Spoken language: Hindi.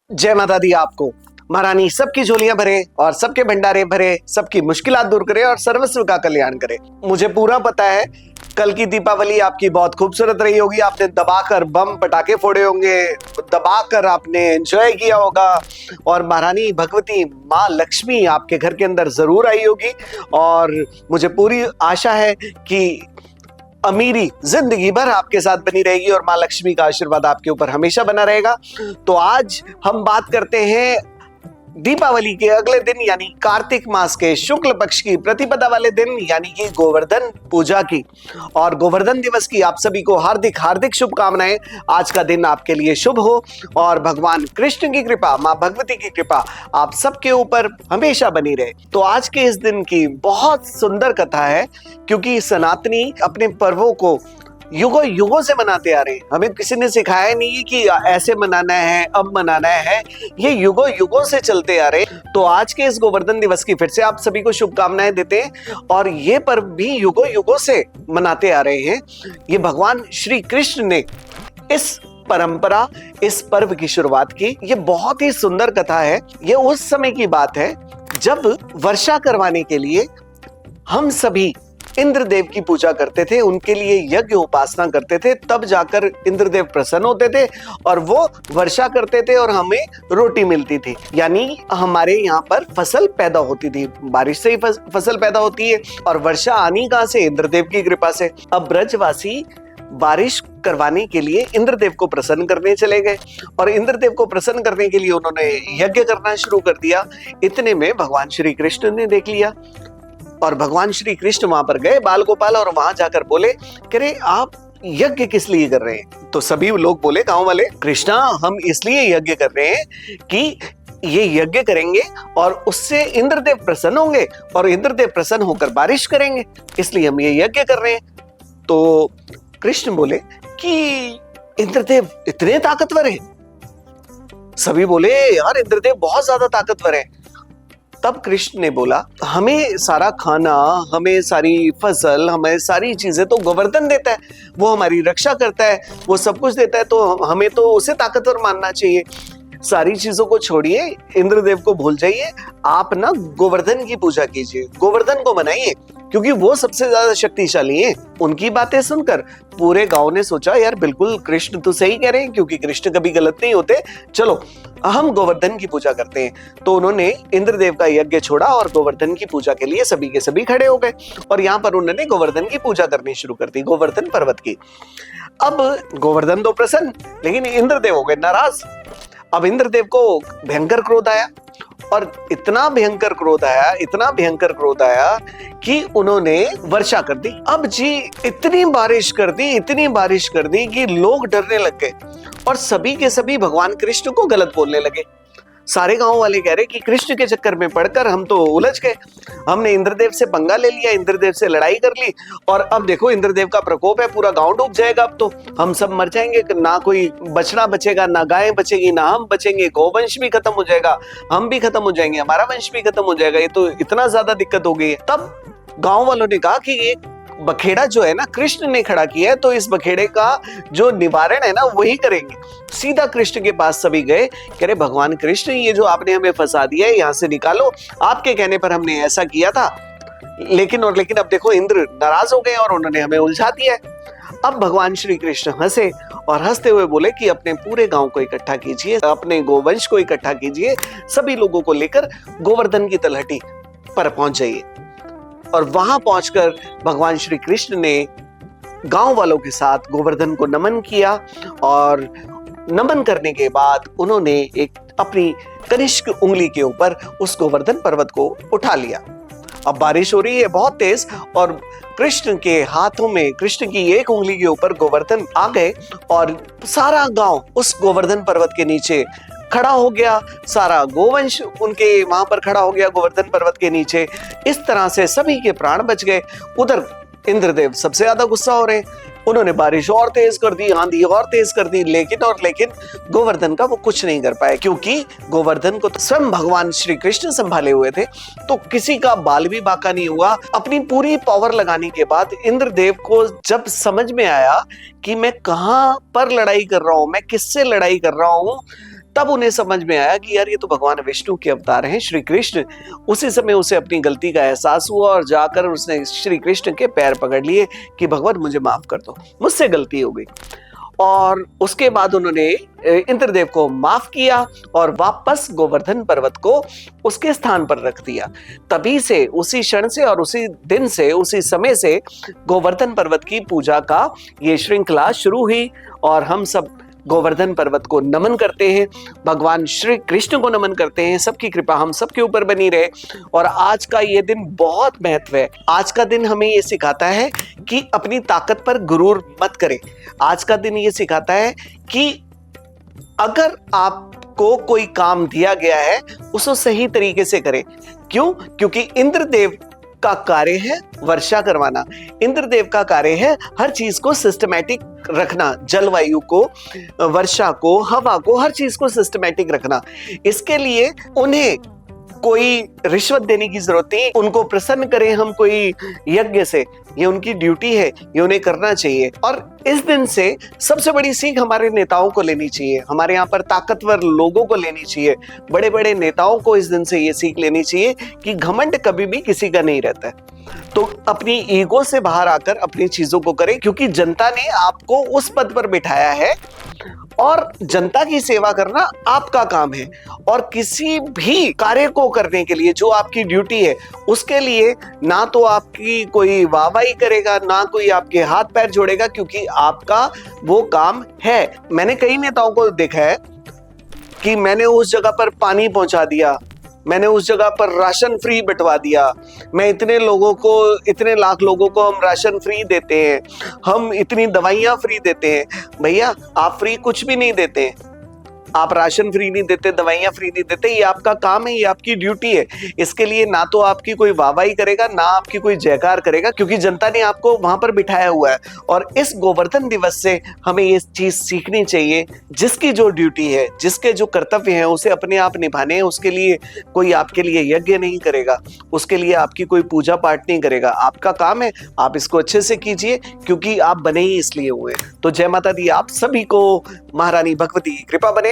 जय माता दी। आपको महारानी सबकी झोलियां भरे और सबके भंडारे भरे, सबकी मुश्किलात दूर करे और सर्वस्व का कल्याण करे। मुझे पूरा पता है कल की दीपावली आपकी बहुत खूबसूरत रही होगी। आपने दबाकर बम पटाखे फोड़े होंगे, दबाकर आपने एंजॉय किया होगा और महारानी भगवती माँ लक्ष्मी आपके घर के अंदर जरूर आई होगी। और मुझे पूरी आशा है कि अमीरी जिंदगी भर आपके साथ बनी रहेगी और माँ लक्ष्मी का आशीर्वाद आपके ऊपर हमेशा बना रहेगा। तो आज हम बात करते हैं दीपावली के अगले दिन यानी कार्तिक मास के शुक्ल पक्ष की प्रतिपदा वाले दिन यानी कि गोवर्धन पूजा की। और गोवर्धन दिवस की आप सभी को हार्दिक हार्दिक शुभकामनाएं। आज का दिन आपके लिए शुभ हो और भगवान कृष्ण की कृपा, माँ भगवती की कृपा आप सबके ऊपर हमेशा बनी रहे। तो आज के इस दिन की बहुत सुंदर कथा है, क्योंकि सनातनी अपने पर्वों को युगों युगों से मनाते आ रहे हैं। हमें किसी ने सिखाया नहीं है कि ऐसे मनाना है, अब मनाना है, ये युगों युगों से चलते आ रहे हैं। तो आज के इस गोवर्धन दिवस की फिर से आप सभी को शुभकामनाएं देते हैं। और ये पर्व भी युगों युगों से मनाते आ रहे हैं। ये भगवान श्री कृष्ण ने इस परंपरा, इस पर्व की शुरुआत की। ये बहुत ही सुंदर कथा है। ये उस समय की बात है जब वर्षा करवाने के लिए हम सभी इंद्रदेव की पूजा करते थे, उनके लिए यज्ञ उपासना करते थे, तब जाकर इंद्रदेव प्रसन्न होते थे और वो वर्षा करते थे और हमें रोटी मिलती थी। यानी हमारे यहाँ पर फसल पैदा होती थी, बारिश से ही फसल पैदा होती है। और वर्षा आनी कहाँ से? इंद्रदेव की कृपा से। अब ब्रजवासी बारिश करवाने के लिए इंद्रदेव को प्रसन्न करने चले गए और इंद्रदेव को प्रसन्न करने के लिए उन्होंने यज्ञ करना शुरू कर दिया। इतने में भगवान श्री कृष्ण ने देख लिया और भगवान श्री कृष्ण वहां पर गए, बाल गोपाल, और वहां जाकर बोले कि आप यज्ञ किस लिए कर रहे हैं? तो सभी लोग बोले, गांव वाले, कृष्णा हम इसलिए यज्ञ कर रहे हैं कि ये यज्ञ करेंगे और उससे इंद्रदेव प्रसन्न होंगे और इंद्रदेव प्रसन्न होकर बारिश करेंगे, इसलिए हम ये यज्ञ कर रहे हैं। तो कृष्ण बोले कि इंद्रदेव इतने ताकतवर हैं? सभी बोले यार इंद्रदेव बहुत ज्यादा ताकतवर है। तब कृष्ण ने बोला, हमें सारा खाना, हमें सारी फसल, हमें सारी चीजें तो गोवर्धन देता है, वो हमारी रक्षा करता है, वो सब कुछ देता है, तो हमें तो उसे ताकतवर मानना चाहिए। सारी चीजों को छोड़िए, इंद्रदेव को भूल जाइए, आप ना गोवर्धन की पूजा कीजिए, गोवर्धन को मनाइए, क्योंकि वो सबसे ज्यादा शक्तिशाली हैं। उनकी बातें सुनकर पूरे गांव ने सोचा यार बिल्कुल कृष्ण तो सही कह रहे हैं, क्योंकि कृष्ण कभी गलत नहीं होते, चलो हम गोवर्धन की पूजा करते हैं। तो उन्होंने इंद्रदेव का यज्ञ छोड़ा और गोवर्धन की पूजा के लिए सभी के सभी खड़े हो गए और यहाँ पर उन्होंने गोवर्धन की पूजा करनी शुरू कर दी, गोवर्धन पर्वत की। अब गोवर्धन तो प्रसन्न, लेकिन इंद्रदेव हो गए नाराज। अब इंद्रदेव को भयंकर क्रोध आया और इतना भयंकर क्रोध आया, इतना भयंकर क्रोध आया कि उन्होंने वर्षा कर दी। अब जी इतनी बारिश कर दी, इतनी बारिश कर दी कि लोग डरने लग गए और सभी के सभी भगवान कृष्ण को गलत बोलने लगे। सारे गांव वाले कह रहे कि कृष्ण के चक्कर में पड़कर हम तो उलझ गए, हमने इंद्रदेव से पंगा ले लिया, इंद्रदेव से लड़ाई कर ली और अब देखो इंद्रदेव का प्रकोप है, पूरा गांव डूब जाएगा, अब तो हम सब मर जाएंगे, ना कोई बछड़ा बचेगा, ना गाय बचेगी, ना हम बचेंगे, गौवंश भी खत्म हो जाएगा, हम भी खत्म हो जाएंगे, हमारा वंश भी खत्म हो जाएगा, ये तो इतना ज्यादा दिक्कत हो गई है। तब गांव वालों ने कहा कि ये बखेड़ा जो है ना कृष्ण ने खड़ा किया है, तो इस बखेड़े का जो निवारण है ना वही करेंगे। सीधा कृष्ण के पास सभी गए, कह रहे भगवान कृष्ण ये जो आपने हमें फंसा दिया है यहाँ से निकालो, आपके कहने पर हमने ऐसा किया था, लेकिन अब देखो इंद्र नाराज हो गए और उन्होंने हमें उलझा दिया है। अब भगवान श्री कृष्ण हंसे और हंसते हुए बोले कि अपने पूरे गांव को इकट्ठा कीजिए, अपने गोवंश को इकट्ठा कीजिए, सभी लोगों को लेकर गोवर्धन की तलहटी पर पहुंच जाइए। और वहां पहुंचकर भगवान श्री कृष्ण ने गांव वालों के साथ गोवर्धन को नमन किया और नमन करने के बाद उन्होंने एक अपनी कनिष्क उंगली के ऊपर उस गोवर्धन पर्वत को उठा लिया। अब बारिश हो रही है बहुत तेज और कृष्ण के हाथों में, कृष्ण की एक उंगली के ऊपर गोवर्धन आ गए और सारा गांव उस गोवर्धन पर्वत के नीचे खड़ा हो गया, सारा गोवंश उनके वहां पर खड़ा हो गया गोवर्धन पर्वत के नीचे। इस तरह से सभी के प्राण बच गए। उधर इंद्रदेव सबसे ज्यादा गुस्सा हो रहे, उन्होंने बारिश और तेज कर दी, आंधी और तेज कर दी, लेकिन गोवर्धन का वो कुछ नहीं कर पाए, क्योंकि गोवर्धन को तो स्वयं भगवान श्री कृष्ण संभाले हुए थे, तो किसी का बाल भी बाका नहीं हुआ। अपनी पूरी पावर लगाने के बाद इंद्रदेव को जब समझ में आया कि मैं कहां पर लड़ाई कर रहा हूं, मैं किससे लड़ाई कर रहा हूं, तब उन्हें समझ में आया कि यार ये तो भगवान विष्णु के अवतार हैं, श्री कृष्ण। उसी समय उसे अपनी गलती का एहसास हुआ और जाकर उसने श्री कृष्ण के पैर पकड़ लिए कि भगवान मुझे माफ कर दो, मुझसे गलती हो गई। और उसके बाद उन्होंने इंद्रदेव को माफ किया और वापस गोवर्धन पर्वत को उसके स्थान पर रख दिया। तभी से, उसी क्षण से और उसी दिन से, उसी समय से गोवर्धन पर्वत की पूजा का ये श्रृंखला शुरू हुई और हम सब गोवर्धन पर्वत को नमन करते हैं, भगवान श्री कृष्ण को नमन करते हैं। सबकी कृपा हम सबके ऊपर बनी रहे। और आज का ये दिन बहुत महत्व है। आज का दिन हमें ये सिखाता है कि अपनी ताकत पर गुरूर मत करें। आज का दिन ये सिखाता है कि अगर आपको कोई काम दिया गया है उसको सही तरीके से करें। क्यों? क्योंकि इंद्रदेव का कार्य है वर्षा करवाना। इंद्रदेव का कार्य है हर चीज को सिस्टमैटिक रखना, जलवायु को, वर्षा को, हवा को, हर चीज को सिस्टमैटिक रखना। इसके लिए उन्हें कोई रिश्वत देने की जरूरत नहीं। उनको प्रसन्न करें हम कोई यज्ञ से, ये उनकी ड्यूटी है, ये उन्हें करना चाहिए। और इस दिन से सबसे बड़ी सीख हमारे नेताओं को लेनी चाहिए, हमारे यहाँ पर ताकतवर लोगों को लेनी चाहिए। बड़े बड़े नेताओं को इस दिन से ये सीख लेनी चाहिए कि घमंड कभी भी किसी का नहीं रहता है। तो अपनी ईगो से बाहर आकर अपनी चीजों को करें, क्योंकि जनता ने आपको उस पद पर बिठाया है और जनता की सेवा करना आपका काम है। और किसी भी कार्य को करने के लिए जो आपकी ड्यूटी है, उसके लिए ना तो आपकी कोई वाहवाही करेगा, ना कोई आपके हाथ पैर जोड़ेगा, क्योंकि आपका वो काम है। मैंने कई नेताओं को देखा है कि मैंने उस जगह पर पानी पहुंचा दिया, मैंने उस जगह पर राशन फ्री बंटवा दिया, मैं इतने लोगों को, इतने लाख लोगों को हम राशन फ्री देते हैं, हम इतनी दवाइयां फ्री देते हैं। भैया, आप फ्री कुछ भी नहीं देते, आप राशन फ्री नहीं देते, दवाइयां फ्री नहीं देते। ये आपका काम है, ये आपकी ड्यूटी है। इसके लिए ना तो आपकी कोई वाहवाही करेगा, ना आपकी कोई जयकार करेगा, क्योंकि जनता ने आपको वहां पर बिठाया हुआ है। और इस गोवर्धन दिवस से हमें ये चीज सीखनी चाहिए, जिसकी जो ड्यूटी है, जिसके जो कर्तव्य हैं, उसे अपने आप निभाने हैं। उसके लिए कोई आपके लिए यज्ञ नहीं करेगा, उसके लिए आपकी कोई पूजा पाठ नहीं करेगा। आपका काम है, आप इसको अच्छे से कीजिए, क्योंकि आप बने ही इसलिए हुए। तो जय माता दी आप सभी को, महारानी भगवती की कृपा बने।